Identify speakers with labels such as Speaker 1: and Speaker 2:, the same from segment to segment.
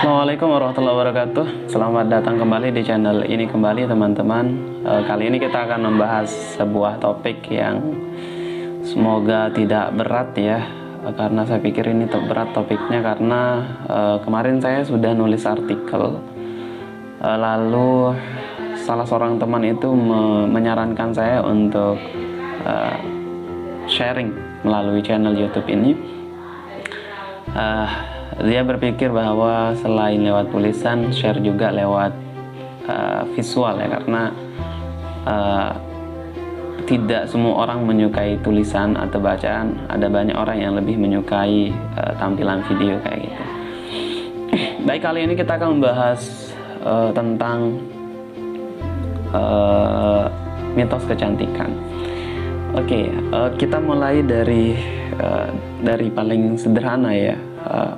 Speaker 1: Assalamualaikum warahmatullahi wabarakatuh. Selamat datang kembali di channel ini kembali teman-teman. Kali ini kita akan membahas sebuah topik yang semoga tidak berat ya, karena saya pikir ini berat topiknya karena kemarin saya sudah nulis artikel, lalu salah seorang teman itu menyarankan saya untuk sharing melalui channel YouTube ini. Dia berpikir bahwa selain lewat tulisan, share juga lewat visual ya, karena tidak semua orang menyukai tulisan atau bacaan. Ada banyak orang yang lebih menyukai tampilan video kayak gitu. Baik, kali ini kita akan membahas tentang mitos kecantikan. Oke, kita mulai dari paling sederhana ya.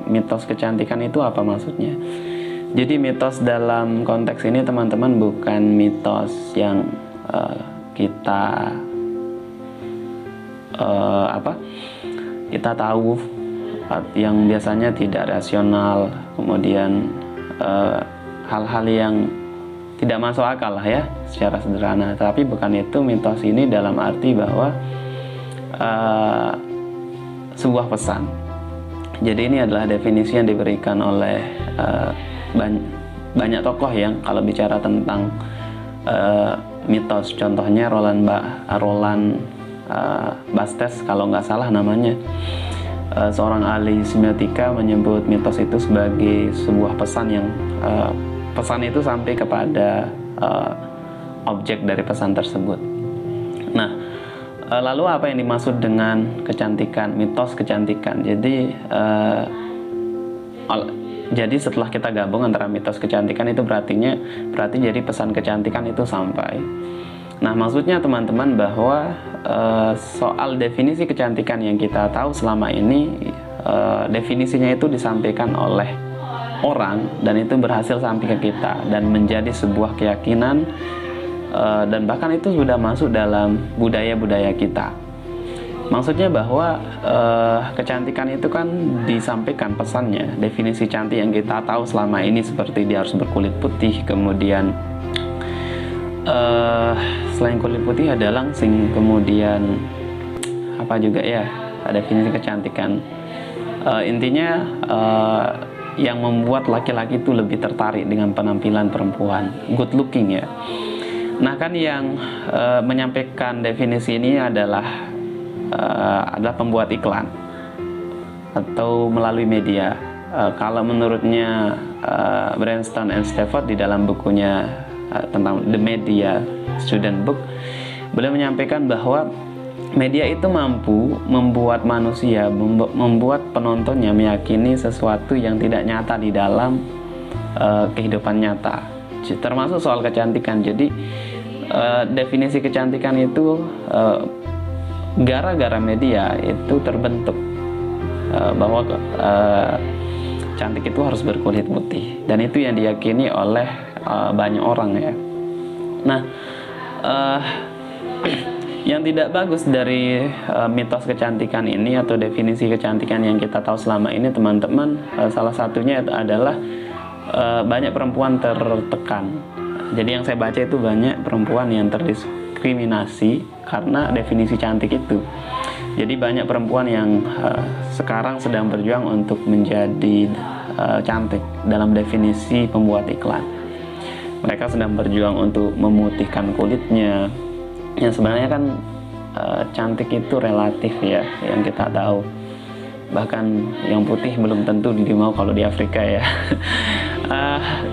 Speaker 1: Mitos kecantikan itu apa maksudnya? Jadi mitos dalam konteks ini teman-teman bukan mitos yang kita tahu, yang biasanya tidak rasional, kemudian hal-hal yang tidak masuk akal lah ya secara sederhana. Tapi bukan itu. Mitos ini dalam arti bahwa sebuah pesan. Jadi ini adalah definisi yang diberikan oleh banyak tokoh yang kalau bicara tentang mitos. Contohnya Roland Barthes kalau nggak salah namanya, seorang ahli semiotika, menyebut mitos itu sebagai sebuah pesan yang pesan itu sampai kepada objek dari pesan tersebut. Nah, lalu apa yang dimaksud dengan kecantikan, mitos kecantikan? Jadi setelah kita gabung antara mitos kecantikan itu berarti jadi pesan kecantikan itu sampai. Nah, maksudnya teman-teman bahwa soal definisi kecantikan yang kita tahu selama ini, definisinya itu disampaikan oleh orang dan itu berhasil sampai ke kita dan menjadi sebuah keyakinan, dan bahkan itu sudah masuk dalam budaya-budaya kita. Maksudnya bahwa kecantikan itu kan disampaikan pesannya, definisi cantik yang kita tahu selama ini seperti dia harus berkulit putih, kemudian selain kulit putih ada langsing, kemudian apa juga ya, definisi kecantikan. Intinya yang membuat laki-laki itu lebih tertarik dengan penampilan perempuan, good looking ya. Nah kan yang menyampaikan definisi ini adalah pembuat iklan atau melalui media. Kalau menurutnya Branstad and Stafford di dalam bukunya tentang The Media Student Book, beliau menyampaikan bahwa media itu mampu membuat manusia, membuat penontonnya meyakini sesuatu yang tidak nyata di dalam kehidupan nyata, termasuk soal kecantikan. Jadi definisi kecantikan itu gara-gara media itu terbentuk bahwa cantik itu harus berkulit putih, dan itu yang diyakini oleh banyak orang ya. Nah, yang tidak bagus dari mitos kecantikan ini atau definisi kecantikan yang kita tahu selama ini teman-teman, salah satunya adalah banyak perempuan tertekan. Jadi yang saya baca itu banyak perempuan yang terdiskriminasi karena definisi cantik itu. Jadi banyak perempuan yang sekarang sedang berjuang untuk menjadi cantik dalam definisi pembuat iklan. Mereka sedang berjuang untuk memutihkan kulitnya. Yang sebenarnya kan cantik itu relatif ya, yang kita tahu. Bahkan yang putih belum tentu dimau kalau di Afrika ya.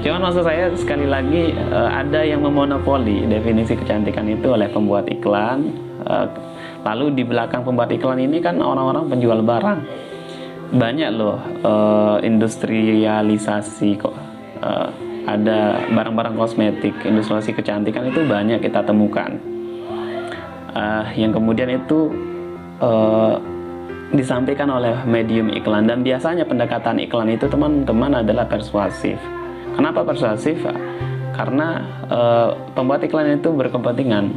Speaker 1: Cuman maksud saya sekali lagi, ada yang memonopoli definisi kecantikan itu oleh pembuat iklan. Lalu di belakang pembuat iklan ini kan orang-orang penjual barang. Banyak loh industrialisasi kok. Ada barang-barang kosmetik, industrialisasi kecantikan itu banyak kita temukan. Yang kemudian itu disampaikan oleh medium iklan, dan biasanya pendekatan iklan itu teman-teman adalah persuasif. Kenapa persuasif? Karena pembuat iklan itu berkepentingan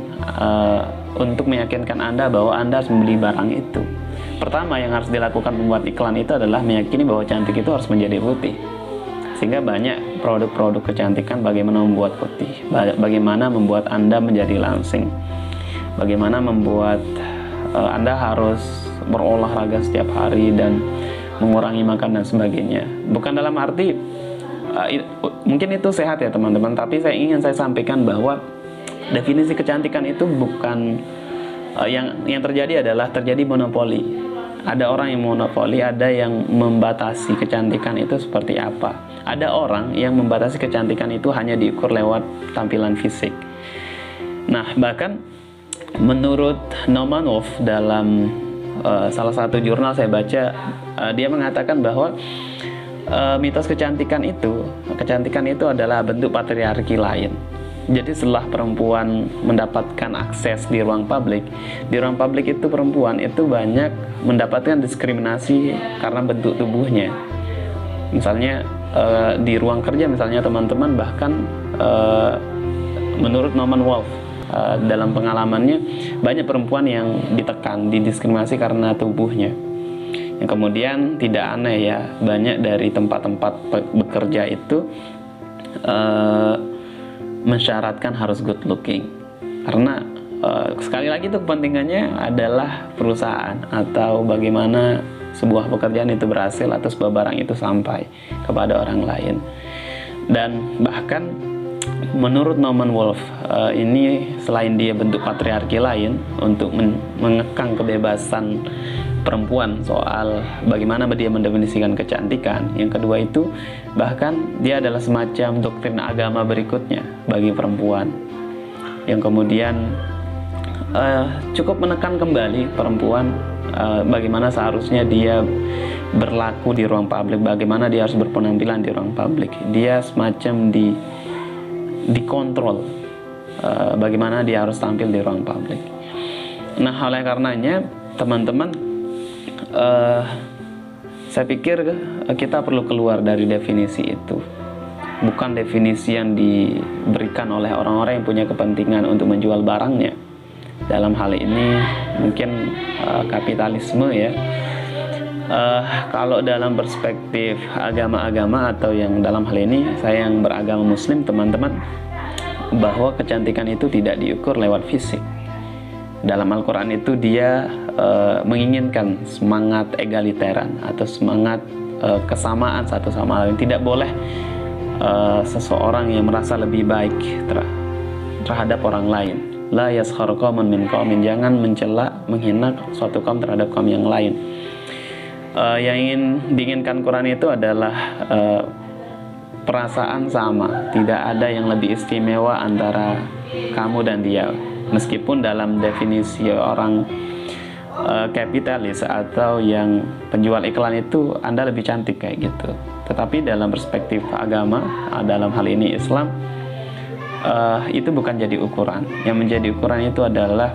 Speaker 1: untuk meyakinkan Anda bahwa Anda harus membeli barang itu. Pertama yang harus dilakukan pembuat iklan itu adalah meyakini bahwa cantik itu harus menjadi putih. Sehingga banyak produk-produk kecantikan, bagaimana membuat putih, bagaimana membuat Anda menjadi langsing, bagaimana membuat Anda harus berolahraga setiap hari dan mengurangi makan dan sebagainya. Bukan dalam arti mungkin itu sehat ya teman-teman, tapi saya sampaikan bahwa definisi kecantikan itu bukan yang terjadi adalah terjadi monopoli. Ada orang yang monopoli, ada yang membatasi kecantikan itu seperti apa. Ada orang yang membatasi kecantikan itu hanya diukur lewat tampilan fisik. Nah, bahkan menurut Norman Wolf dalam salah satu jurnal saya baca, dia mengatakan bahwa mitos kecantikan itu adalah bentuk patriarki lain. Jadi setelah perempuan mendapatkan akses di ruang publik itu perempuan itu banyak mendapatkan diskriminasi karena bentuk tubuhnya. Misalnya di ruang kerja misalnya teman-teman, bahkan menurut Norman Wolf dalam pengalamannya banyak perempuan yang ditekan, didiskriminasi karena tubuhnya. Yang kemudian tidak aneh ya, banyak dari tempat-tempat bekerja itu mensyaratkan harus good looking, karena sekali lagi itu kepentingannya adalah perusahaan atau bagaimana sebuah pekerjaan itu berhasil atau sebuah barang itu sampai kepada orang lain. Dan bahkan menurut Norman Wolf ini selain dia bentuk patriarki lain untuk mengekang kebebasan perempuan soal bagaimana dia mendefinisikan kecantikan, yang kedua itu bahkan dia adalah semacam doktrin agama berikutnya bagi perempuan, yang kemudian cukup menekan kembali perempuan bagaimana seharusnya dia berlaku di ruang publik, bagaimana dia harus berpenampilan di ruang publik. Dia semacam dikontrol bagaimana dia harus tampil di ruang publik. Nah, oleh karenanya teman-teman, saya pikir kita perlu keluar dari definisi itu. Bukan definisi yang diberikan oleh orang-orang yang punya kepentingan untuk menjual barangnya. Dalam hal ini mungkin kapitalisme ya. Kalau dalam perspektif agama-agama atau yang dalam hal ini saya yang beragama Muslim teman-teman, bahwa kecantikan itu tidak diukur lewat fisik. Dalam Al-Quran itu dia menginginkan semangat egaliteran atau semangat kesamaan satu sama lain. Tidak boleh seseorang yang merasa lebih baik terhadap orang lain. La yaskhar qaumun min qaumin, jangan mencela, menghina suatu kaum terhadap kaum yang lain. Yang ingin diinginkan Quran itu adalah perasaan sama, tidak ada yang lebih istimewa antara kamu dan dia. Meskipun dalam definisi orang kapitalis atau yang penjual iklan itu Anda lebih cantik kayak gitu, tetapi dalam perspektif agama, dalam hal ini Islam, itu bukan jadi ukuran. Yang menjadi ukuran itu adalah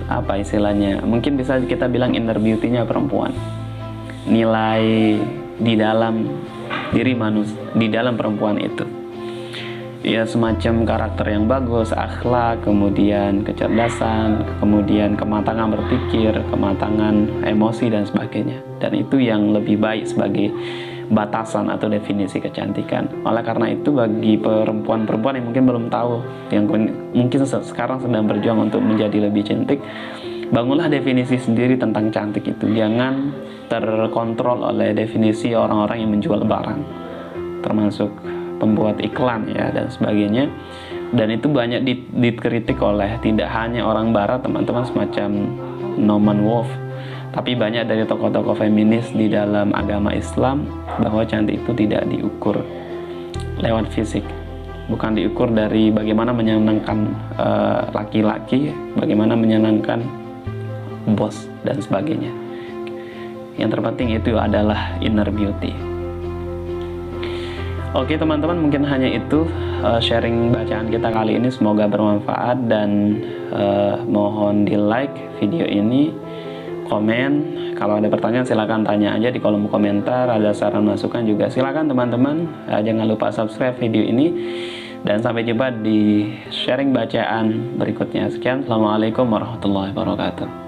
Speaker 1: apa istilahnya, mungkin bisa kita bilang inner beauty-nya perempuan, nilai di dalam diri manusia, di dalam perempuan itu ya, semacam karakter yang bagus, akhlak, kemudian kecerdasan, kemudian kematangan berpikir, kematangan emosi dan sebagainya. Dan itu yang lebih baik sebagai batasan atau definisi kecantikan. Oleh karena itu bagi perempuan-perempuan yang mungkin belum tahu, yang mungkin sekarang sedang berjuang untuk menjadi lebih cantik, bangunlah definisi sendiri tentang cantik itu. Jangan terkontrol oleh definisi orang-orang yang menjual barang, termasuk pembuat iklan ya dan sebagainya. Dan itu banyak dikritik oleh tidak hanya orang barat teman-teman, semacam Norman Wolf, tapi banyak dari tokoh-tokoh feminis di dalam agama Islam, bahwa cantik itu tidak diukur lewat fisik, bukan diukur dari bagaimana menyenangkan laki-laki, bagaimana menyenangkan bos dan sebagainya. Yang terpenting itu adalah inner beauty. Oke teman-teman, mungkin hanya itu sharing bacaan kita kali ini, semoga bermanfaat. Dan mohon di like video ini, komen, kalau ada pertanyaan silahkan tanya aja di kolom komentar, ada saran masukan juga silahkan teman-teman. Jangan lupa subscribe video ini, dan sampai jumpa di sharing bacaan berikutnya. Sekian, assalamualaikum warahmatullahi wabarakatuh.